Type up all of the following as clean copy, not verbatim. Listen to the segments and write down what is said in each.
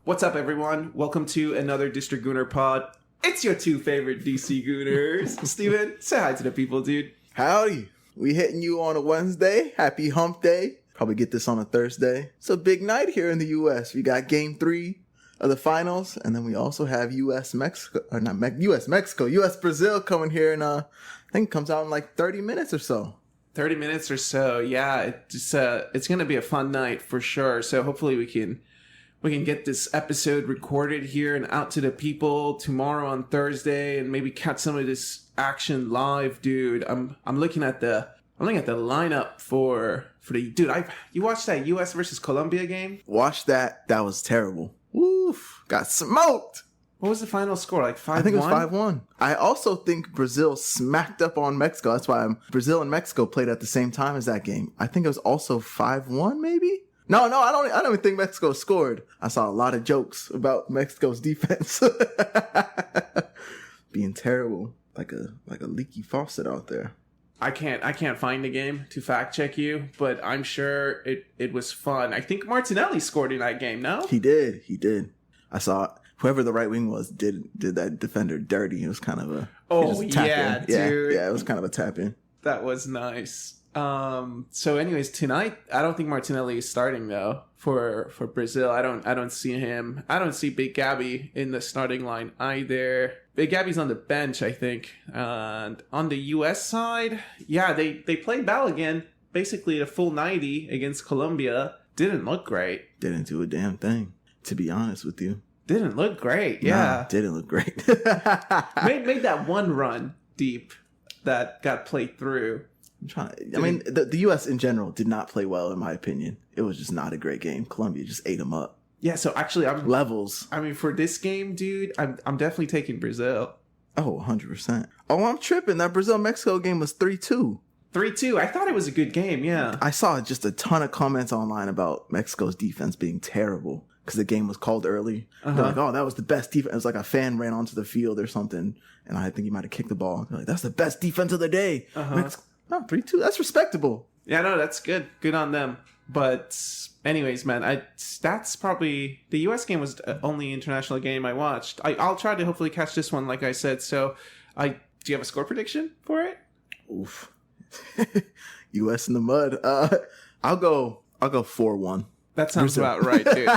What's up, everyone? Welcome to another District Gooner Pod. It's your two favorite DC Gooners. Steven, say hi to the people, dude. Howdy. We hitting you on a Wednesday. Happy hump day. Probably get this on a Thursday. It's a big night here in the U.S. We got game 3 of the finals, and then we also have U.S.-Mexico, or not U.S.-Mexico, U.S.-Brazil coming here, and I think it comes out in like 30 minutes or so. 30 minutes or so, yeah. It's going to be a fun night for sure, so hopefully we can get this episode recorded here and out to the people tomorrow on Thursday, and maybe catch some of this action live, dude. I'm looking at the lineup for the dude. You watched that U.S. versus Colombia game? Watched that. That was terrible. Woof. Got smoked. What was the final score? Like 5-1? I think it was 5-1. I also think Brazil smacked up on Mexico. That's why Brazil and Mexico played at the same time as that game. I think it was also 5-1, maybe. No, I don't even think Mexico scored. I saw a lot of jokes about Mexico's defense being terrible, like a leaky faucet out there. I can't find the game to fact check you, but I'm sure it was fun. I think Martinelli scored in that game, no? He did. I saw whoever the right wing was did that defender dirty. It was kind of a yeah, dude. Yeah, it was kind of a tap in. That was nice. So anyways, tonight I don't think Martinelli is starting though for Brazil. I don't see him. I don't see Big Gabby in the starting line either. Big Gabby's on the bench, I think. And on the US side, yeah, they played Ball again, basically a full 90 against Colombia. Didn't look great. Didn't do a damn thing, to be honest with you. Didn't look great. Yeah, didn't look great. made that one run deep that got played through. The U.S. in general did not play well, in my opinion. It was just not a great game. Colombia just ate them up. Yeah, so actually, levels. I mean, for this game, dude, I'm definitely taking Brazil. Oh, 100%. Oh, I'm tripping. That Brazil-Mexico game was 3-2. 3-2. I thought it was a good game, yeah. I saw just a ton of comments online about Mexico's defense being terrible because the game was called early. They're like, oh, that was the best defense. It was like a fan ran onto the field or something, and I think he might have kicked the ball. They're like, that's the best defense of the day. No, 3-2. That's respectable. Yeah, no, that's good. Good on them. But anyways, man, that's probably the U.S. game was the only international game I watched. I'll try to hopefully catch this one, like I said. So, do you have a score prediction for it? Oof. U.S. in the mud. I'll go 4-1. That sounds about right, dude.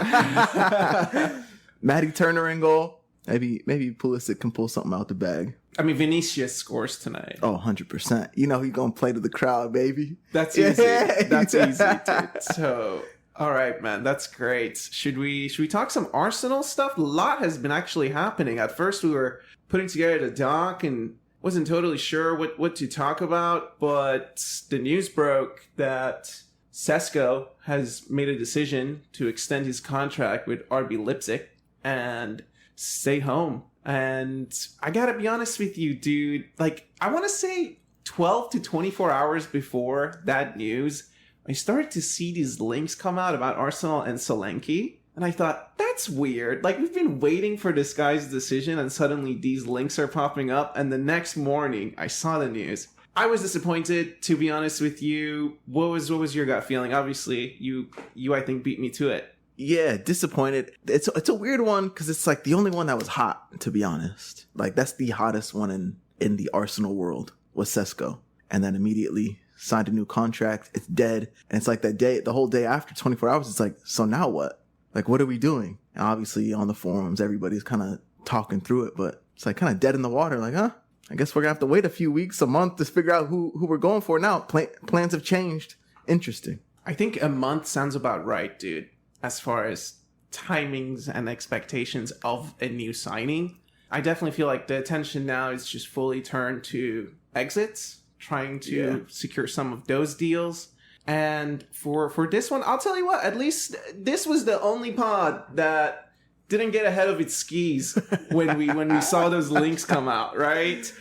Matty Turner in goal. Maybe Pulisic can pull something out the bag. I mean, Vinicius scores tonight. Oh, 100%. You know he's going to play to the crowd, baby. That's easy. That's easy, dude. So, all right, man. That's great. Should we talk some Arsenal stuff? A lot has been actually happening. At first, we were putting together the doc and wasn't totally sure what to talk about, but the news broke that Šeško has made a decision to extend his contract with RB Leipzig and stay home. And I gotta be honest with you, dude, like, I want to say 12 to 24 hours before that news, I started to see these links come out about Arsenal and Solanke. And I thought, that's weird. Like, we've been waiting for this guy's decision, and suddenly these links are popping up. And the next morning, I saw the news. I was disappointed, to be honest with you. What was your gut feeling? Obviously, you I think, beat me to it. Yeah, disappointed. It's a weird one because it's like the only one that was hot, to be honest. Like, that's the hottest one in the Arsenal world was Šeško. And then immediately signed a new contract. It's dead. And it's like the whole day after 24 hours, it's like, so now what? Like, what are we doing? And obviously on the forums, everybody's kind of talking through it, but it's like kind of dead in the water. Like, I guess we're gonna have to wait a few weeks, a month to figure out who we're going for now. Plans have changed. Interesting. I think a month sounds about right, dude. As far as timings and expectations of a new signing, I definitely feel like the attention now is just fully turned to exits, trying to secure some of those deals. And for this one, I'll tell you what, at least this was the only pod that didn't get ahead of its skis when we saw those links come out, right?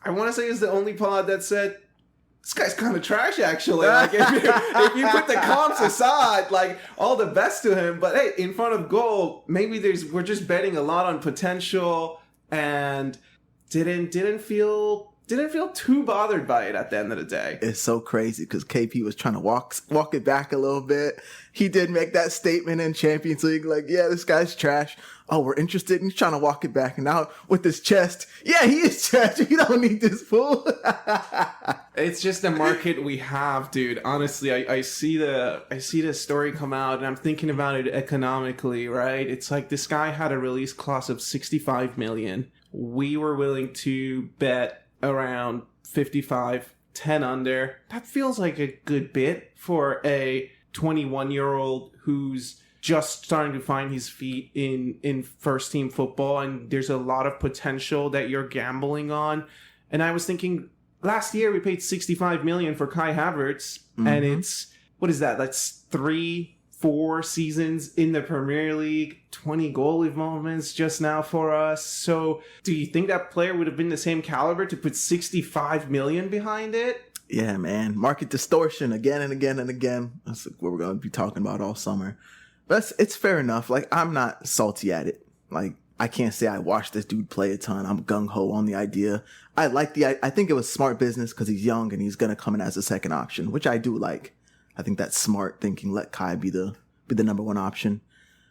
I want to say it's the only pod that said, this guy's kind of trash, actually. Like, if you put the comps aside, like, all the best to him. But hey, in front of goal, maybe we're just betting a lot on potential and didn't feel didn't feel too bothered by it at the end of the day. It's so crazy because KP was trying to walk it back a little bit. He did make that statement in Champions League, like, yeah, this guy's trash. Oh, we're interested. And he's trying to walk it back. And now with his chest, yeah, he is trash. You don't need this fool. It's just the market we have, dude. Honestly, I see the story come out, and I'm thinking about it economically, right? It's like this guy had a release clause of 65 million. We were willing to bet around 55, 10 under. That feels like a good bit for a 21-year-old who's just starting to find his feet in first team football, and there's a lot of potential that you're gambling on. And I was thinking, last year we paid 65 million for Kai Havertz, and it's, what is that? That's 3-4 seasons in the Premier League, 20 goal involvements just now for us. So do you think that player would have been the same caliber to put 65 million behind it? Yeah, man. Market distortion again and again and again. That's what we're going to be talking about all summer. But it's fair enough. Like, I'm not salty at it. Like, I can't say I watched this dude play a ton. I'm gung-ho on the idea. I think it was smart business because he's young and he's going to come in as a second option, which I do like. I think that's smart thinking. Let Kai be the number one option.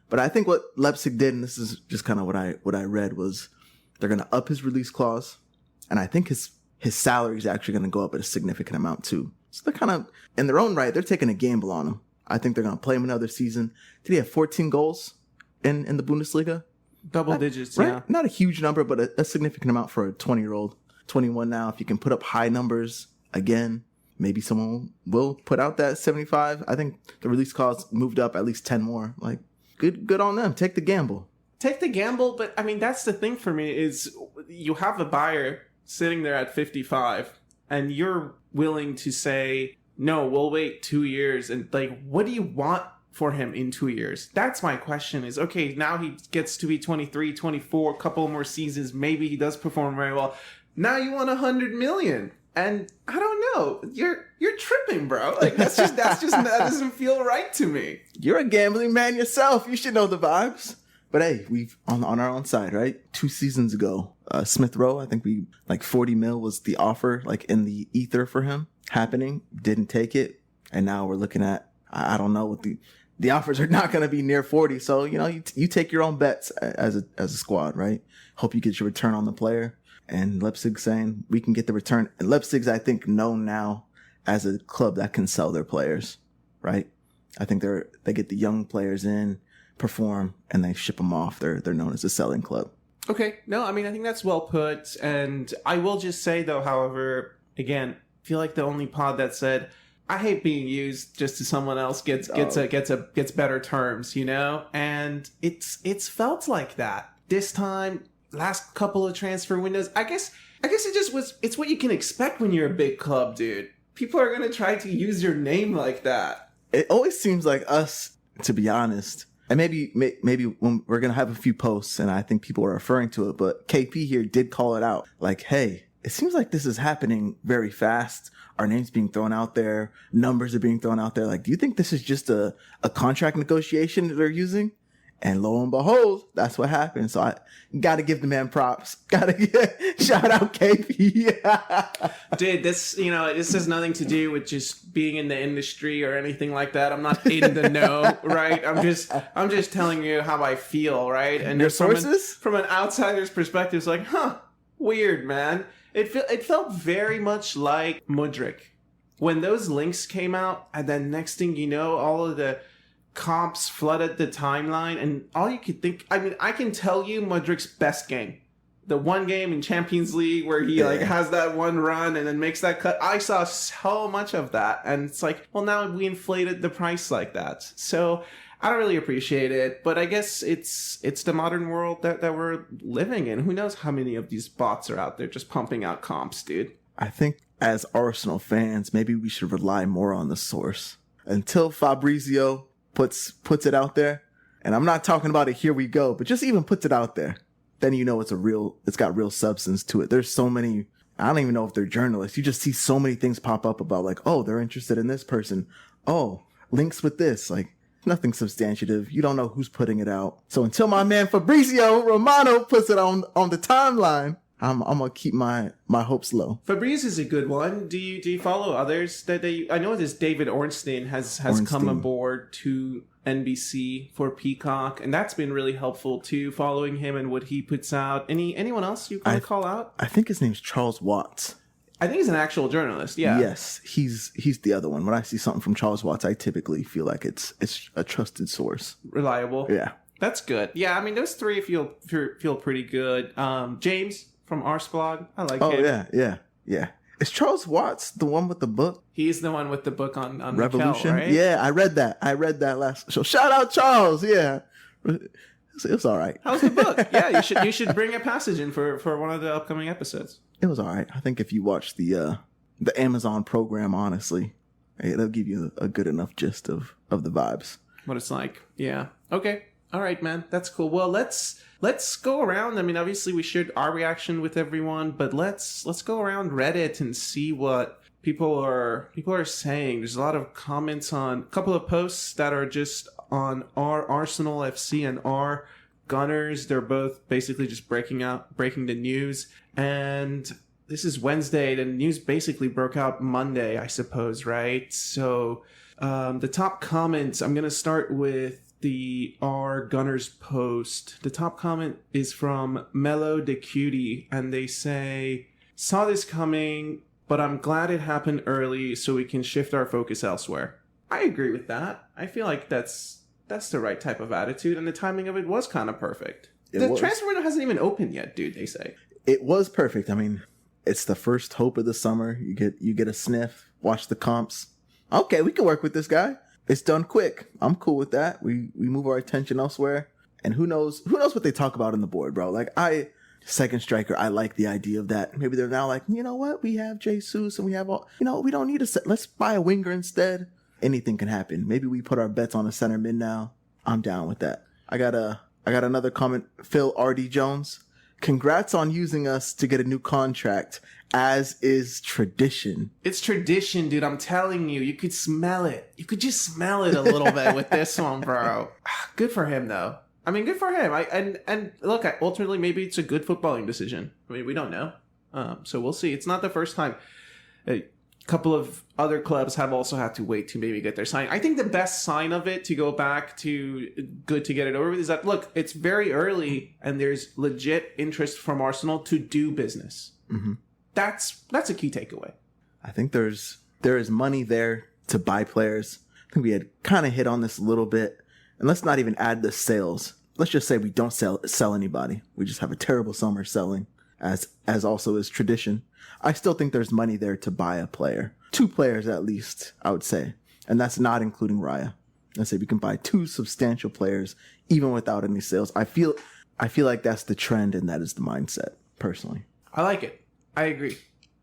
But I think what Leipzig did, and this is just kind of what I read, was they're going to up his release clause. And I think his salary is actually going to go up at a significant amount too. So they're kind of, in their own right, they're taking a gamble on him. I think they're going to play him another season. Did he have 14 goals in the Bundesliga? Double digits, right? Yeah. Not a huge number, but a significant amount for a 20-year-old. 21 now. If you can put up high numbers again, maybe someone will put out that 75. I think the release clause moved up at least 10 more. Like, good on them. Take the gamble. Take the gamble, but I mean, that's the thing for me is you have a buyer sitting there at 55 and you're willing to say, no, we'll wait 2 years. And like, what do you want for him in 2 years? That's my question is, okay, now he gets to be 23, 24, a couple more seasons. Maybe he does perform very well. Now you want 100 million. And I don't know, you're tripping, bro. Like, that doesn't feel right to me. You're a gambling man yourself. You should know the vibes. But hey, we've on our own side, right? 2 seasons ago, Smith Rowe, I think 40 mil was the offer, like in the ether for him happening. Didn't take it. And now we're looking at, I don't know what the offers are not going to be near 40. So, you take your own bets as a squad, right? Hope you get your return on the player. And Leipzig saying we can get the return. And Leipzig's, I think, known now as a club that can sell their players, right? I think they get the young players in, perform, and they ship them off. They're known as a selling club. Okay. No, I mean, I think that's well put. And I will just say, though, however, again, I feel like the only pod that said, I hate being used just to someone else gets better terms, And it's felt like that this time. Last couple of transfer windows, I guess it's what you can expect when you're a big club, dude. People are going to try to use your name like that. It always seems like us, to be honest, and maybe when we're going to have a few posts and I think people are referring to it, but KP here did call it out. Like, hey, it seems like this is happening very fast. Our name's being thrown out there. Numbers are being thrown out there. Like, do you think this is just a contract negotiation that they're using? And lo and behold, that's what happened. So I got to give the man props. Got to shout out KP. Dude, this has nothing to do with just being in the industry or anything like that. I'm not in the know, right? I'm just telling you how I feel, right? And your sources? From an outsider's perspective, it's like, weird, man. It felt very much like Mudryk. When those links came out, and then next thing you know, all of the comps flooded the timeline, and all you could think, I mean, I can tell you Mudryk's best game. The one game in Champions League where he has that one run and then makes that cut. I saw so much of that, and it's like, well, now we inflated the price like that. So I don't really appreciate it, but I guess it's the modern world that we're living in. Who knows how many of these bots are out there just pumping out comps, dude. I think as Arsenal fans, maybe we should rely more on the source. Until Fabrizio puts it out there, and I'm not talking about it, here we go, but just even puts it out there, then it's got real substance to it. There's so many, I don't even know if they're journalists. You just see so many things pop up about like, oh, they're interested in this person. Oh, links with this. Like, nothing substantive. You don't know who's putting it out. So until my man Fabrizio Romano puts it on the timeline, I'm gonna keep my hopes low. Fabrice is a good one. Do you follow others that they? I know this David Ornstein has come aboard to NBC for Peacock, and that's been really helpful too. Following him and what he puts out. Anyone else you want to call out? I think his name's Charles Watts. I think he's an actual journalist. Yeah. Yes, he's the other one. When I see something from Charles Watts, I typically feel like it's a trusted source, reliable. Yeah, that's good. Yeah, I mean those three feel pretty good. James from Arsblog, I like him. Oh yeah. Is Charles Watts the one with the book? He's the one with the book on Revolution. Mikel, right? Yeah, I read that last show. Shout out Charles. Yeah, it was all right. How's the book? Yeah, you should bring a passage in for one of the upcoming episodes. It was all right. I think if you watch the Amazon program, honestly, it'll give you a good enough gist of the vibes. What it's like. Yeah. Okay. All right, man. That's cool. Well, let's go around. I mean, obviously we shared our reaction with everyone, but let's go around Reddit and see what people are saying. There's a lot of comments on a couple of posts that are just on our Arsenal FC and our Gunners. They're both basically just breaking the news. And this is Wednesday. The news basically broke out Monday, I suppose, right? So the top comments, I'm going to start with the R Gunners post. The top comment is from Mellow de Cutie, and they say, saw this coming, but I'm glad it happened early so we can shift our focus elsewhere. I agree with that. I feel like that's the right type of attitude, and the timing of it was kind of perfect. The transfer window hasn't even opened yet, dude, they say. It was perfect. I mean, it's the first hope of the summer. You get a sniff, watch the comps. Okay, we can work with this guy. It's done quick. I'm cool with that. We move our attention elsewhere. And who knows what they talk about on the board, bro. Like, second striker, I like the idea of that. Maybe they're now like, you know what? We have Jesus and we have all, we don't need let's buy a winger instead. Anything can happen. Maybe we put our bets on a center mid now. I'm down with that. I got another comment. Phil R.D. Jones. Congrats on using us to get a new contract, as is tradition. It's tradition, dude. I'm telling you. You could smell it. You could just smell it a little bit with this one, bro. Good for him, though. I mean, good for him. And look, ultimately, maybe it's a good footballing decision. I mean, we don't know. So we'll see. It's not the first time. A couple of other clubs have also had to wait to maybe get their sign. I think the best sign of it, to go back to good to get it over with, is that, look, it's very early and there's legit interest from Arsenal to do business. Mm-hmm. That's a key takeaway. I think there is money there to buy players. I think we had kind of hit on this a little bit. And let's not even add the sales. Let's just say we don't sell anybody. We just have a terrible summer selling, as also is tradition. I still think there's money there to buy a player. 2 players at least, I would say. And that's not including Raya. Let's say we can buy 2 substantial players even without any sales. I feel like that's the trend and that is the mindset, personally. I like it. I agree.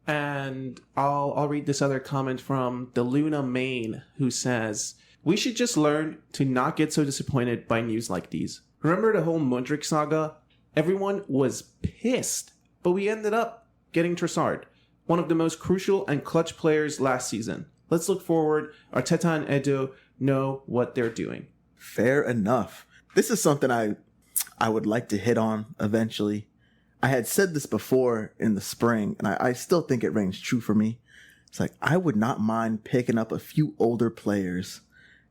And I'll read this other comment from Deluna Main, who says, we should just learn to not get so disappointed by news like these. Remember the whole Mudryk saga? Everyone was pissed, but we ended up getting Trossard, one of the most crucial and clutch players last season. Let's look forward. Arteta and Edo know what they're doing. Fair enough. This is something I would like to hit on eventually. I had said this before in the spring, and I still think it rings true for me. It's like, I would not mind picking up a few older players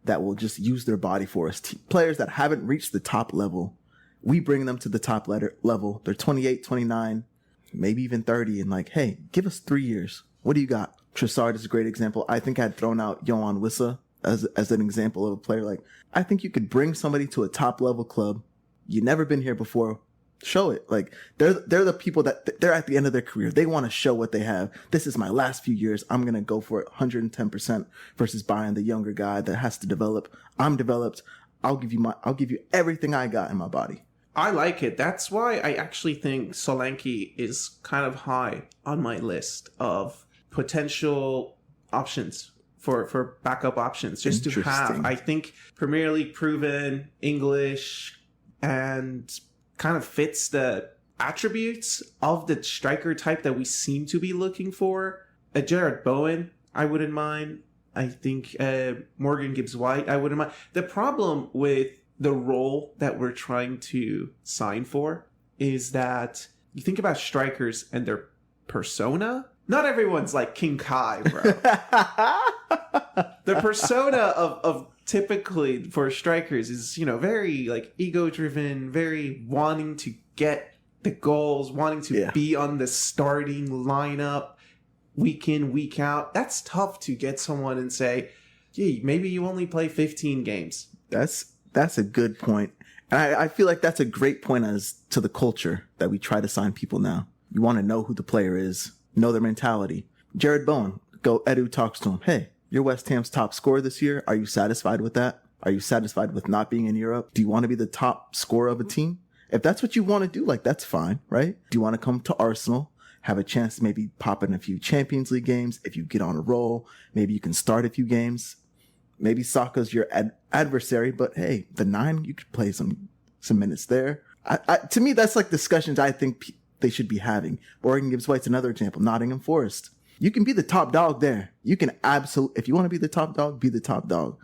that will just use their body for us. Players that haven't reached the top level. We bring them to the top level. They're 28, 29, maybe even 30. And like, hey, give us 3 years. What do you got? Trossard is a great example. I think I'd thrown out Yohan Wissa as an example of a player. Like, I think you could bring somebody to a top level club. You've never been here before. Show it. Like, they're the people that they're at the end of their career. They want to show what they have. This is my last few years. I'm going to go for it 110% versus buying the younger guy that has to develop. I'm developed. I'll give you everything I got in my body. I like it. That's why I actually think Solanke is kind of high on my list of potential options for backup options just to have. I think Premier League proven, English, and kind of fits the attributes of the striker type that we seem to be looking for. Jared Bowen, I wouldn't mind. I think Morgan Gibbs-White, I wouldn't mind. The problem with the role that we're trying to sign for is that you think about strikers and their persona. Not everyone's like King Kai, bro. The persona of typically for strikers is, very like ego driven, very wanting to get the goals, wanting to be on the starting lineup week in, week out. That's tough to get someone and say, gee, maybe you only play 15 games. That's a good point. And I feel like that's a great point as to the culture that we try to sign people now. You want to know who the player is, know their mentality. Jared Bowen, Edu talks to him. Hey, you're West Ham's top scorer this year. Are you satisfied with that? Are you satisfied with not being in Europe? Do you want to be the top scorer of a team? If that's what you want to do, like, that's fine, right? Do you want to come to Arsenal, have a chance to maybe pop in a few Champions League games? If you get on a roll, maybe you can start a few games. Maybe Saka's your adversary, but hey, the 9, you could play some minutes there. To me, that's like discussions I think they should be having. Oregon Gibbs White's another example. Nottingham Forest. You can be the top dog there. You can if you want to be the top dog, be the top dog.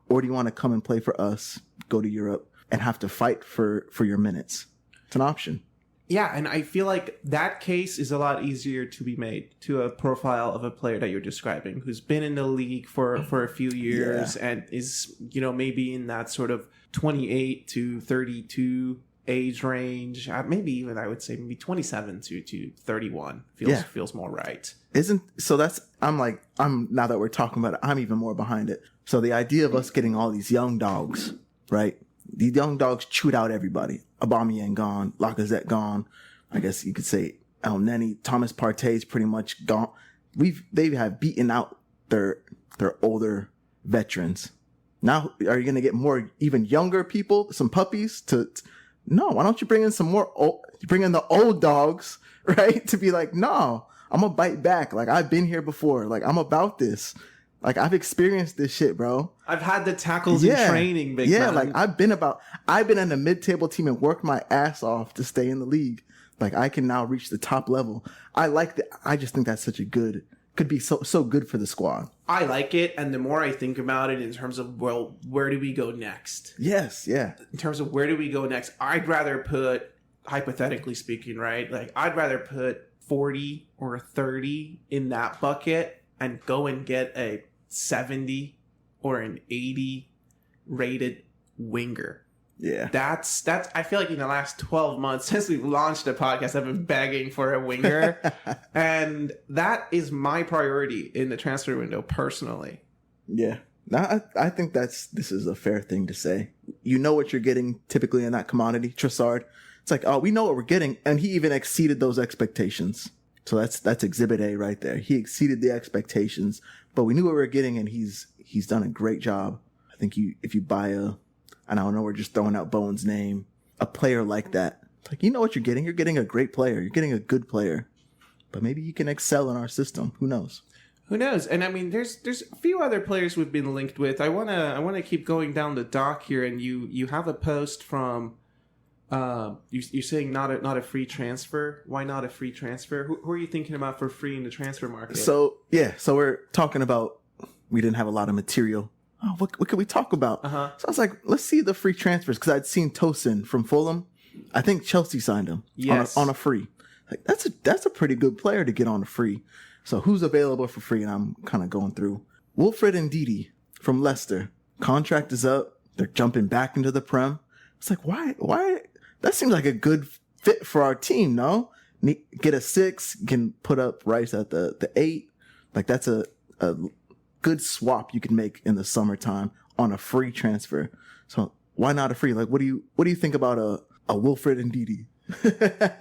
Or do you want to come and play for us, go to Europe, and have to fight for your minutes? It's an option. Yeah, and I feel like that case is a lot easier to be made to a profile of a player that you're describing, who's been in the league for a few years and is, maybe in that sort of 28 to 32 age range. Maybe even, I would say, maybe 27 to 31 feels more right. Now that we're talking about it, I'm even more behind it. So the idea of us getting all these young dogs, right? These young dogs chewed out everybody. Aubameyang gone, Lacazette gone. I guess you could say El Neni, Thomas Partey's pretty much gone. They have beaten out their older veterans. Now, are you going to get more even younger people, some puppies no, why don't you bring in some more bring in the old dogs, right? To be like, no, I'm going to bite back. Like, I've been here before. Like, I'm about this. Like, I've experienced this shit, bro. I've had the tackles in training, big man. Yeah, like, I've been in a mid-table team and worked my ass off to stay in the league. Like, I can now reach the top level. I just think that's could be so good for the squad. I like it, and the more I think about it in terms of, well, where do we go next? Yes, yeah. In terms of where do we go next, I'd rather put, hypothetically speaking, right? Like, I'd rather put 40 or 30 in that bucket and go and get a 70 or an 80 rated winger. Yeah. That's I feel like in the last 12 months since we've launched the podcast, I've been begging for a winger. And that is my priority in the transfer window personally. Yeah. Now, I think this is a fair thing to say. You know what you're getting typically in that commodity, Trossard. It's like, oh, we know what we're getting. And he even exceeded those expectations. So that's exhibit A right there. He exceeded the expectations, but we knew what we were getting, and he's done a great job. I think if you buy and I don't know, we're just throwing out Bowen's name, a player like that, it's like, you know what you're getting. You're getting a great player. You're getting a good player, but maybe you can excel in our system. Who knows? Who knows? And I mean, there's a few other players we've been linked with. I wanna keep going down the dock here, and you have a post from. You're saying not a free transfer. Why not a free transfer? Who are you thinking about for free in the transfer market? So we're talking about, we didn't have a lot of material. Oh, what could we talk about? So I was like, let's see the free transfers, because I'd seen Tosin from Fulham. I think Chelsea signed him on a free. Like, that's a pretty good player to get on a free. So who's available for free? And I'm kind of going through. Wilfred Ndidi from Leicester. Contract is up. They're jumping back into the Prem. It's like, why? That seems like a good fit for our team, no? Get a 6, can put up Rice at the 8. Like, that's a good swap you can make in the summertime on a free transfer. So why not a free? Like, what do you think about a Wilfred Ndidi?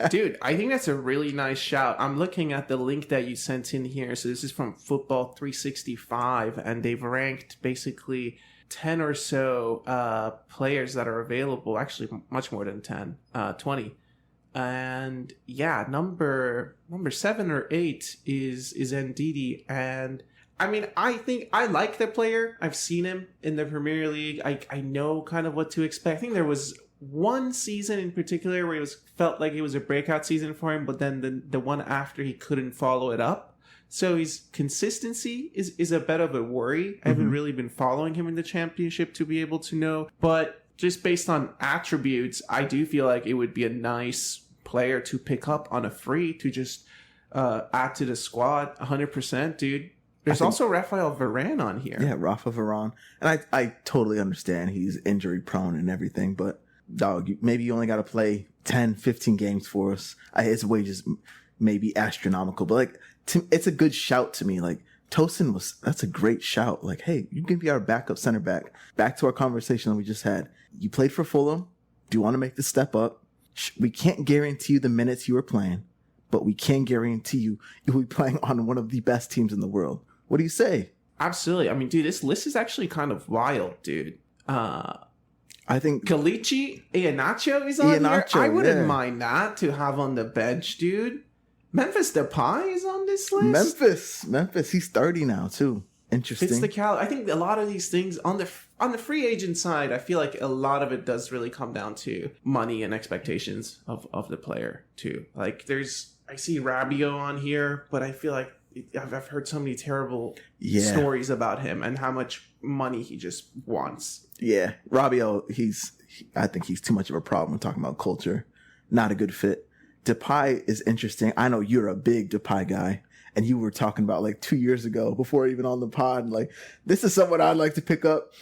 Dude, I think that's a really nice shout. I'm looking at the link that you sent in here. So this is from Football 365, and they've ranked basically 10 or so players that are available. Actually, much more than 10, 20. And yeah, number 7 or 8 is Ndidi. And I mean, I think I like the player. I've seen him in the Premier League. I know kind of what to expect. I think there was one season in particular where felt like it was a breakout season for him, but then the one after he couldn't follow it up. So his consistency is a bit of a worry. I haven't really been following him in the Championship to be able to know. But just based on attributes, I do feel like it would be a nice player to pick up on a free to just add to the squad 100%, dude. There's also Rafael Varane on here. Yeah, Rafa Varane. And I totally understand he's injury prone and everything, but dog, maybe you only got to play 10, 15 games for us. His wages may be astronomical, but like, it's a good shout to me. Like, Tosin that's a great shout. Like, hey, you can be our backup center back. Back to our conversation that we just had. You played for Fulham. Do you want to make the step up? We can't guarantee you the minutes you were playing, but we can guarantee you'll be playing on one of the best teams in the world. What do you say? Absolutely. I mean, dude, this list is actually kind of wild, dude. I think Kalichi Iheanacho is on here. I wouldn't mind that to have on the bench, dude. Memphis Depay is on this list. Memphis. He's 30 now too. Interesting. It's the I think a lot of these things on the free agent side, I feel like a lot of it does really come down to money and expectations of the player too. Like I see Rabiot on here, but I feel like I've heard so many terrible stories about him and how much money he just wants. Yeah, Rabiot, I think he's too much of a problem talking about culture. Not a good fit. Depay is interesting. I know you're a big Depay guy, and you were talking about like 2 years ago before even on the pod, like, this is someone I'd like to pick up.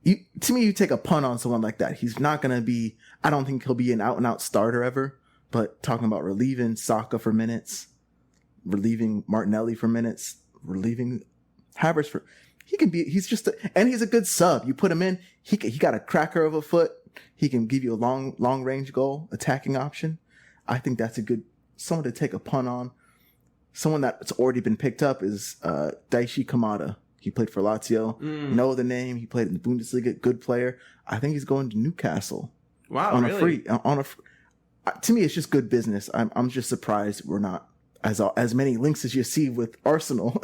To me, you take a punt on someone like that. He's not going to be, I don't think he'll be an out and out starter ever, but talking about relieving Saka for minutes, relieving Martinelli for minutes, relieving Havertz and he's a good sub. You put him in, he got a cracker of a foot. He can give you a long range goal, attacking option. I think that's a good someone to take a punt on. Someone that's already been picked up is Daichi Kamada. He played for Lazio. Know the name. He played in the Bundesliga. Good player. I think he's going to Newcastle. Wow, on really? To me, it's just good business. I'm just surprised we're not as many links as you see with Arsenal.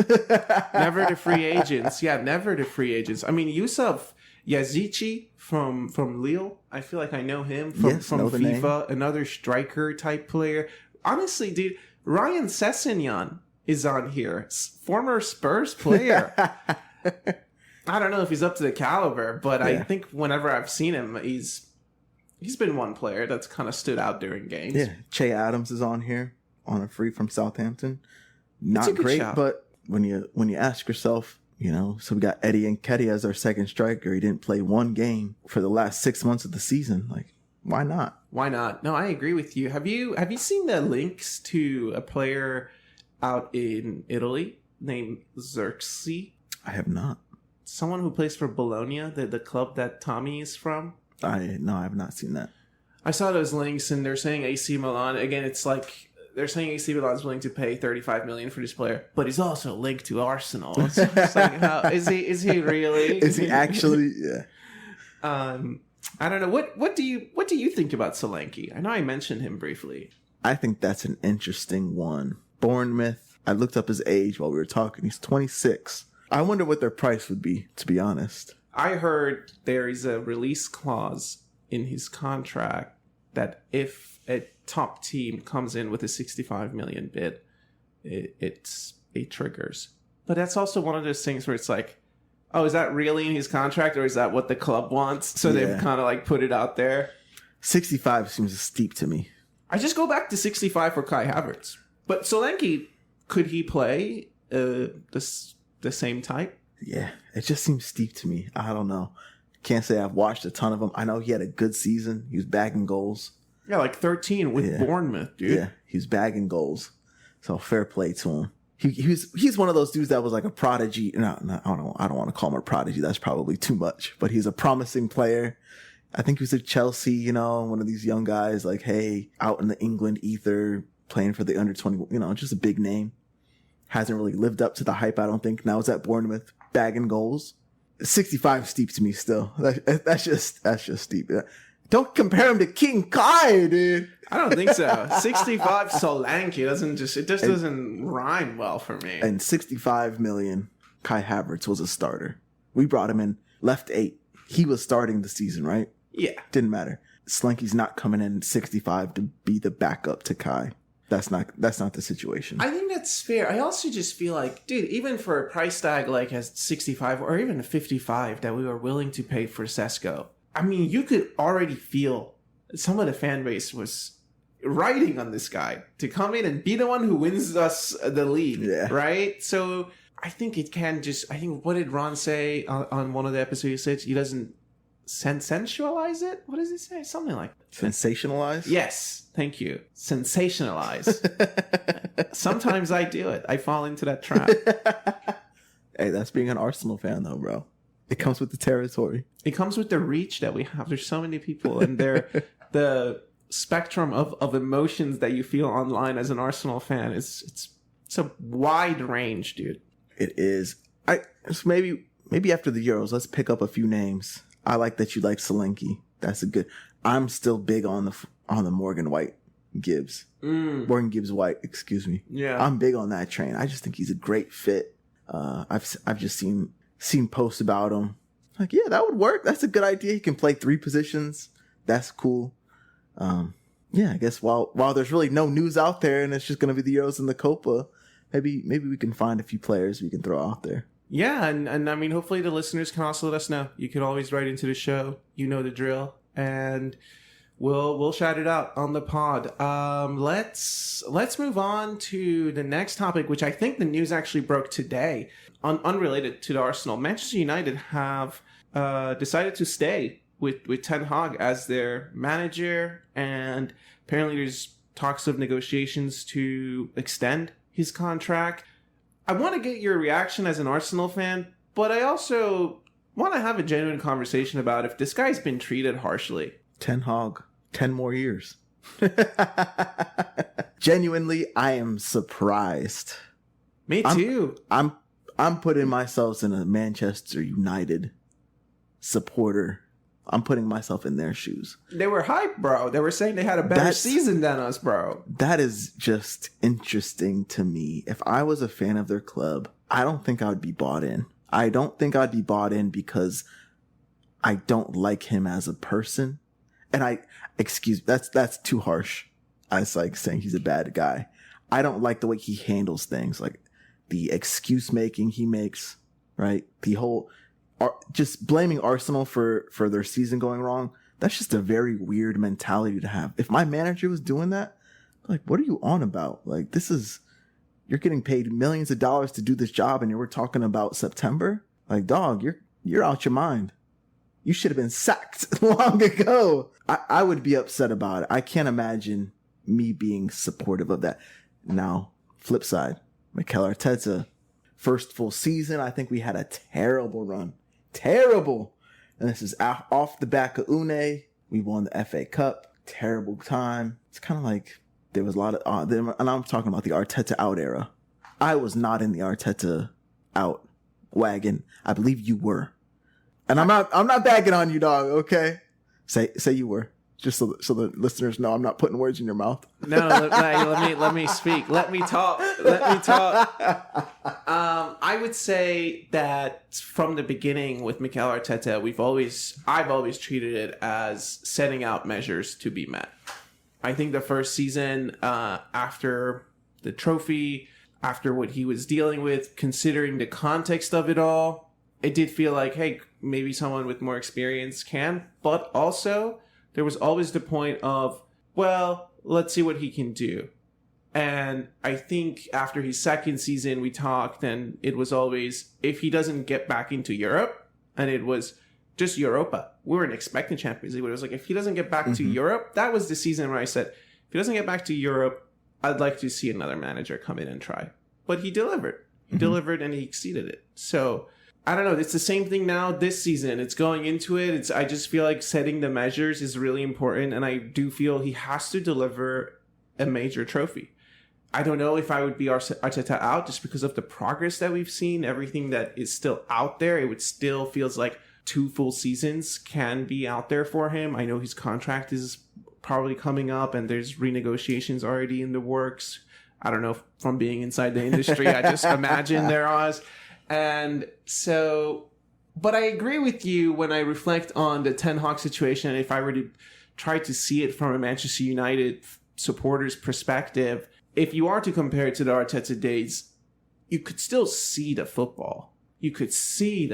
Never to free agents. Yeah, never to free agents. I mean, Yusuf Yazici from Lille. I feel like I know him from FIFA. Name. Another striker type player. Honestly, dude, Ryan Sessegnon is on here. Former Spurs player. I don't know if he's up to the caliber, but I think whenever I've seen him, he's been one player that's kind of stood out during games. Yeah, Che Adams is on here on a free from Southampton. Not great, but when you ask yourself, so we got Eddie Nketiah as our second striker. He didn't play one game for the last 6 months of the season. Like, why not? Why not? No, I agree with you. Have you seen the links to a player out in Italy named Xerxes? I have not. Someone who plays for Bologna, the club that Tommy is from. I have not seen that. I saw those links and they're saying AC Milan. Again, it's like they're saying AC Milan is willing to pay $35 million for this player, but he's also linked to Arsenal. So it's like, is he really? Is he actually? Yeah. I don't know. What do you think about Solanke? I know I mentioned him briefly. I think that's an interesting one. Bournemouth. I looked up his age while we were talking. He's 26. I wonder what their price would be, to be honest. I heard there is a release clause in his contract that if a top team comes in with a 65 million bid, it triggers. But that's also one of those things where it's like, oh, is that really in his contract or is that what the club wants? So they've kind of like put it out there. 65 seems steep to me. I just go back to 65 for Kai Havertz. But Solanke, could he play the same type? Yeah, it just seems steep to me. I don't know. Can't say I've watched a ton of him. I know he had a good season. He was bagging goals. Yeah, like 13 with Bournemouth, dude. Yeah, he was bagging goals. So fair play to him. He's one of those dudes that was like a prodigy. No, I don't want to call him a prodigy. That's probably too much. But he's a promising player. I think he was at Chelsea, one of these young guys like, hey, out in the England ether, playing for the under 20, just a big name. Hasn't really lived up to the hype, I don't think. Now he's at Bournemouth, bagging goals. 65 steep to me still. That's just steep. Don't compare him to King Kai, dude. I don't think so. 65 Solanke doesn't rhyme well for me. And 65 million, Kai Havertz was a starter. We brought him in left 8. He was starting the season, right? Yeah. Didn't matter. Slanky's not coming in 65 to be the backup to Kai. That's not the situation. I think that's fair. I also just feel like, dude, even for a price tag like as 65 or even a 55 that we were willing to pay for Šeško, I mean, you could already feel some of the fan base was riding on this guy to come in and be the one who wins us the league, right? So I think it can just, I think, what did Ron say on one of the episodes? He said he doesn't sensualize it? What does he say? Something like that. Sensationalize? Yes, thank you. Sensationalize. Sometimes I do it. I fall into that trap. Hey, that's being an Arsenal fan though, bro. It comes with the territory. It comes with the reach that we have. There's so many people, and the spectrum of emotions that you feel online as an Arsenal fan it's a wide range, dude. It is. Maybe after the Euros, let's pick up a few names. I like that you like Solanke. That's a good. I'm still big on the Morgan Gibbs White. Excuse me. Yeah, I'm big on that train. I just think he's a great fit. I've just seen posts about him. Like, yeah, that would work. That's a good idea. He can play 3 positions. That's cool. Yeah, I guess while there's really no news out there and it's just going to be the Euros and the Copa, maybe we can find a few players we can throw out there. Yeah, and I mean, hopefully the listeners can also let us know. You can always write into the show. You know the drill. And we'll shout it out on the pod. Let's move on to the next topic, which I think the news actually broke today. Unrelated to the Arsenal. Manchester United have decided to stay with Ten Hag as their manager, and apparently there's talks of negotiations to extend his contract. I want to get your reaction as an Arsenal fan, but I also want to have a genuine conversation about if this guy's been treated harshly. Ten Hag, 10 more years. Genuinely, I am surprised. Me too. I'm putting myself in a Manchester United supporter. I'm putting myself in their shoes. They were hyped, bro. They were saying they had a better season than us, bro. That is just interesting to me. If I was a fan of their club, I don't think I would be bought in. I don't think I'd be bought in because I don't like him as a person. And that's too harsh. I was like saying he's a bad guy. I don't like the way he handles things, like the excuse making he makes, right? The whole just blaming Arsenal for their season going wrong. That's just a very weird mentality to have. If my manager was doing that, like, what are you on about? Like, you're getting paid millions of dollars to do this job, and we're talking about September. Like, dog, you're out your mind. You should have been sacked long ago. I would be upset about it. I can't imagine me being supportive of that. Now, flip side, Mikel Arteta, first full season, I think we had a terrible run. Terrible. And this is off the back of Une. We won the FA Cup. Terrible time. It's kind of like there was a lot of, and I'm talking about the Arteta out era. I was not in the Arteta out wagon. I believe you were. And I'm not bagging on you, dog. Okay. Say you were. Just so the listeners know I'm not putting words in your mouth. No, let me speak. Let me talk. I would say that from the beginning with Mikel Arteta, I've always treated it as setting out measures to be met. I think the first season, after the trophy, after what he was dealing with, considering the context of it all, it did feel like, hey, maybe someone with more experience can, but also there was always the point of, well, let's see what he can do. And I think after his second season, we talked, and it was always, if he doesn't get back into Europe, and it was just Europa. We weren't expecting Champions League, but it was like, if he doesn't get back to Europe, that was the season where I said, if he doesn't get back to Europe, I'd like to see another manager come in and try. But he delivered. He delivered, and he exceeded it. So I don't know. It's the same thing now this season. It's going into it. I just feel like setting the measures is really important. And I do feel he has to deliver a major trophy. I don't know if I would be Arteta out just because of the progress that we've seen. Everything that is still out there. It would still feels like 2 full seasons can be out there for him. I know his contract is probably coming up and there's renegotiations already in the works. I don't know, from being inside the industry, I just imagine there is. And so, but I agree with you when I reflect on the Ten Hag situation. If I were to try to see it from a Manchester United supporter's perspective, if you are to compare it to the Arteta days, you could still see the football. You could see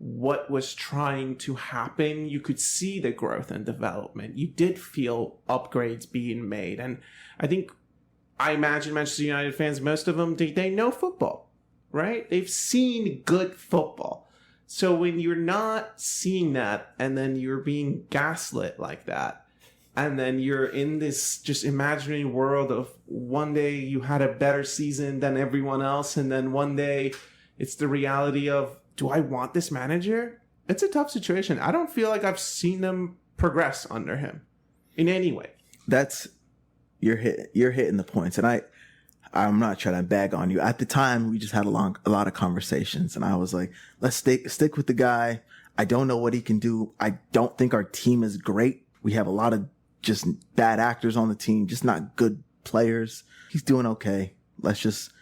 what was trying to happen. You could see the growth and development. You did feel upgrades being made. And I imagine Manchester United fans, most of them, they know football, right? They've seen good football. So when you're not seeing that and then you're being gaslit like that, and then you're in this just imaginary world of one day you had a better season than everyone else, and then one day it's the reality of, do I want this manager? It's a tough situation. I don't feel like I've seen them progress under him in any way. You're hitting the points, and I'm not trying to bag on you. At the time, we just had a lot of conversations, and I was like, let's stick with the guy. I don't know what he can do. I don't think our team is great. We have a lot of just bad actors on the team, just not good players. He's doing okay. Let's just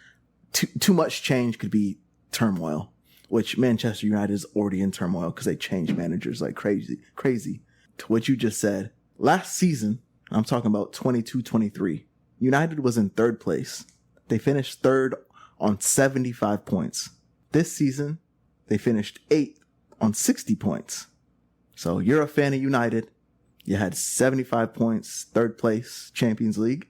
too much change could be turmoil, which Manchester United is already in turmoil because they change managers like crazy. To what you just said, last season, I'm talking about 22-23, United was in third place. They finished third on 75 points. This season, they finished 8th on 60 points. So you're a fan of United. You had 75 points, third place, Champions League.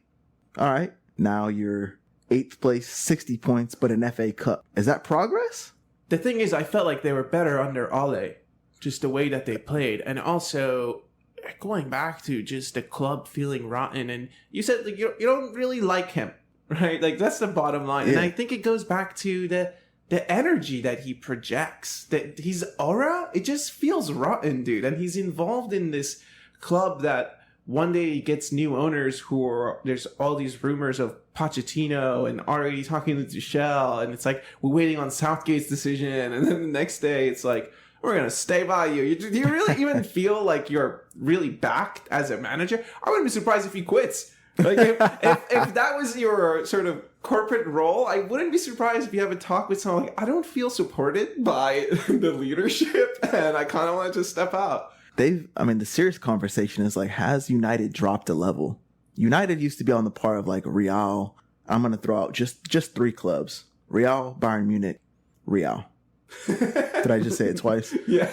All right. Now you're 8th place, 60 points, but an FA Cup. Is that progress? The thing is, I felt like they were better under Ole, just the way that they played. And also, going back to just the club feeling rotten, and you said like you don't really like him, right? Like that's the bottom line. Yeah. And I think it goes back to the energy that he projects, that his aura, it just feels rotten, dude. And he's involved in this club that one day he gets new owners there's all these rumors of Pochettino and already talking to Tuchel, and it's like we're waiting on Southgate's decision, and then the next day it's like, we're going to stay by you. Do you really even feel like you're really backed as a manager? I wouldn't be surprised if he quits. Like if that was your sort of corporate role, I wouldn't be surprised if you have a talk with someone like, I don't feel supported by the leadership and I kind of want to just step out. The serious conversation is like, has United dropped a level? United used to be on the par of like Real. I'm going to throw out just 3 clubs. Real, Bayern Munich, Real. Did I just say it twice? Yeah.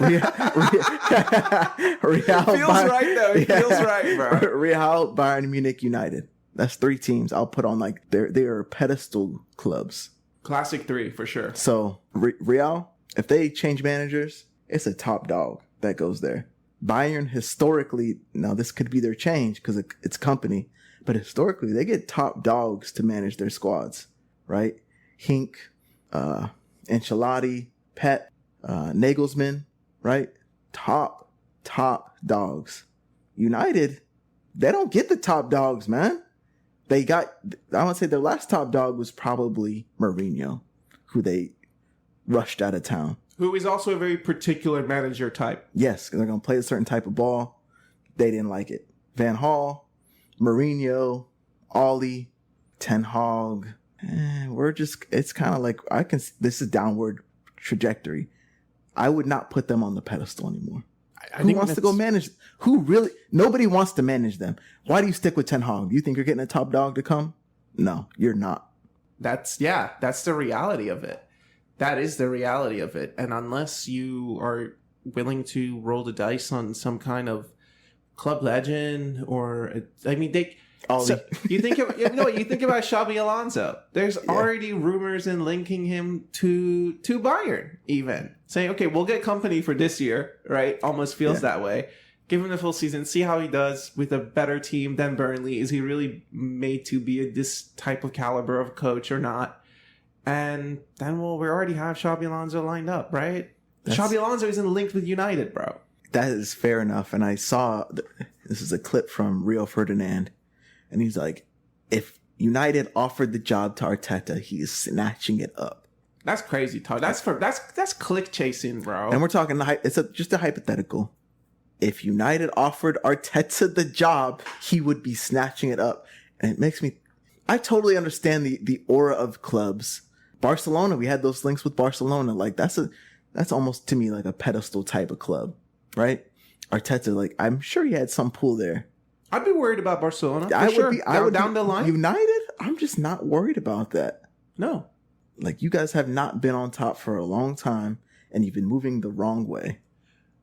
Real feels right though. It feels right, bro. Real, Bayern Munich, United. That's 3 teams I'll put on like they're pedestal clubs. Classic 3 for sure. So Real, if they change managers, it's a top dog that goes there. Bayern historically, now this could be their change because it's company, but historically they get top dogs to manage their squads, right? Hink, Ancelotti, Pep, Nagelsmann, right? Top dogs. United, they don't get the top dogs, man. I want to say their last top dog was probably Mourinho, who they rushed out of town. Who is also a very particular manager type. Yes, because they're going to play a certain type of ball. They didn't like it. Van Gaal, Mourinho, Ole, Ten Hag. It's kind of like, this is downward trajectory. I would not put them on the pedestal anymore. Who wants to go manage? Nobody wants to manage them. Why do you stick with Ten Hag? Do you think you're getting a top dog to come? No, you're not. That's the reality of it. That is the reality of it. And unless you are willing to roll the dice on some kind of club legend you think about Xabi Alonso. There's already rumors and linking him to Bayern, even saying, okay, we'll get company for this year, right? Almost feels that way. Give him the full season, see how he does with a better team than Burnley. Is he really made to be this type of caliber of coach or not? And then we already have Xabi Alonso lined up, right? Xabi Alonso isn't linked with United, bro. That is fair enough. And I saw this is a clip from Rio Ferdinand. And he's like, if United offered the job to Arteta, he is snatching it up. That's crazy talk. That's click chasing, bro. And we're talking, just a hypothetical. If United offered Arteta the job, he would be snatching it up. And it makes me, I totally understand the aura of clubs. Barcelona, we had those links with Barcelona. Like that's almost to me like a pedestal type of club, right? Arteta, like I'm sure he had some pull there. I'd be worried about Barcelona. I would down the line. United, I'm just not worried about that. No. Like you guys have not been on top for a long time. and you've been moving the wrong way.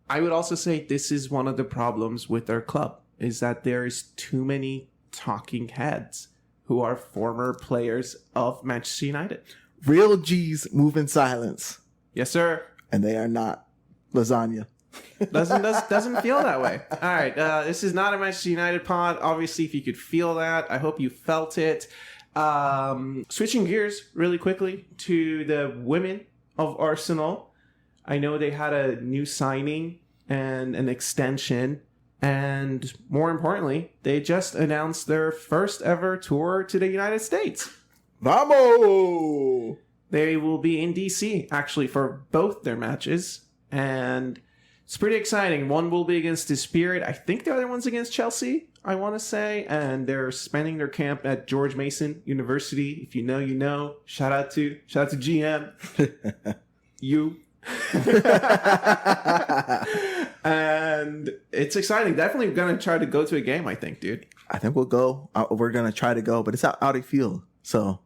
I would also say this is one of the problems with our club, is that there's too many talking heads who are former players of Manchester United. Real G's move in silence. Yes, sir. And they are not lasagna. Doesn't feel that way. All right, this is not a Manchester United pod. Obviously, if you could feel that, I hope you felt it. Switching gears really quickly to the women of Arsenal. I know they had a new signing and an extension. And more importantly, they just announced their first ever tour to the United States. Vamos! They will be in DC, actually, for both their matches. And it's pretty exciting. One will be against the Spirit. I think the other one's against Chelsea, I want to say. And they're spending their camp at George Mason University. If you know, you know. Shout out to GM. You. And it's exciting. Definitely going to try to go to a game, I think, dude. I think we'll go. We're going to try to go, but it's at Audi Field. So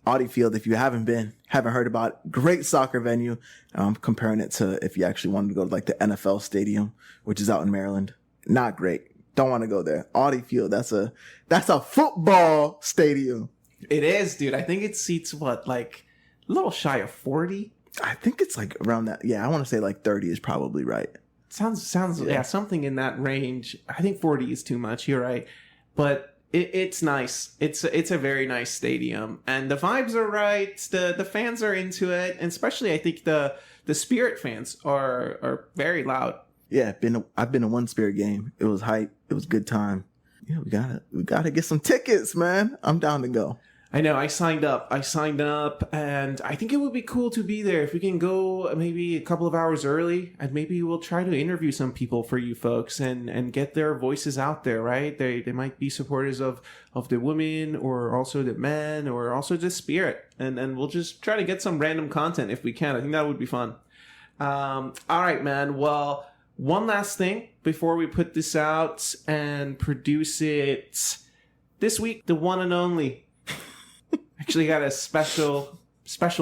Audi Field, if you haven't heard about it, great soccer venue. I'm comparing it to if you actually wanted to go to like the NFL stadium, which is out in Maryland. Not great. Don't want to go there. Audi Field, that's a football stadium. It is, dude. I think it seats like a little shy of 40. I think it's like around that. Yeah, I want to say like 30 is probably right. Sounds yeah, something in that range. I think 40 is too much. You're right. But it's nice. It's a very nice stadium, and the vibes are right. The fans are into it, and especially I think the Spirit fans are very loud. Yeah, I've been to one Spirit game. It was hype. It was a good time. Yeah, we gotta get some tickets, man. I'm down to go. I know. I signed up, and I think it would be cool to be there. If we can go maybe a couple of hours early, and maybe we'll try to interview some people for you folks and get their voices out there, right? They might be supporters of the women, or also the men, or also the Spirit. And we'll just try to get some random content if we can. I think that would be fun. All right, man. Well, one last thing before we put this out and produce it. This week, the one and only... Actually got a special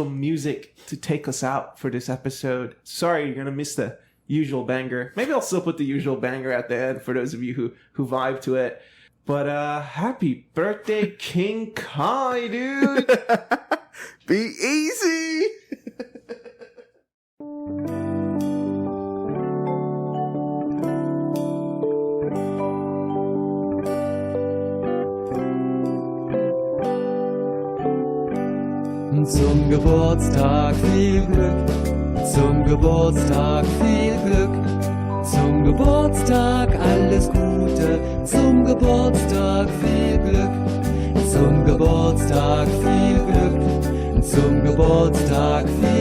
music to take us out for this episode. Sorry, you're going to miss the usual banger. Maybe I'll still put the usual banger at the end for those of you who vibe to it. But happy birthday, King Kai, dude. Be easy. Zum Geburtstag viel Glück, zum Geburtstag viel Glück, zum Geburtstag alles Gute, zum Geburtstag viel Glück, zum Geburtstag viel Glück, zum Geburtstag viel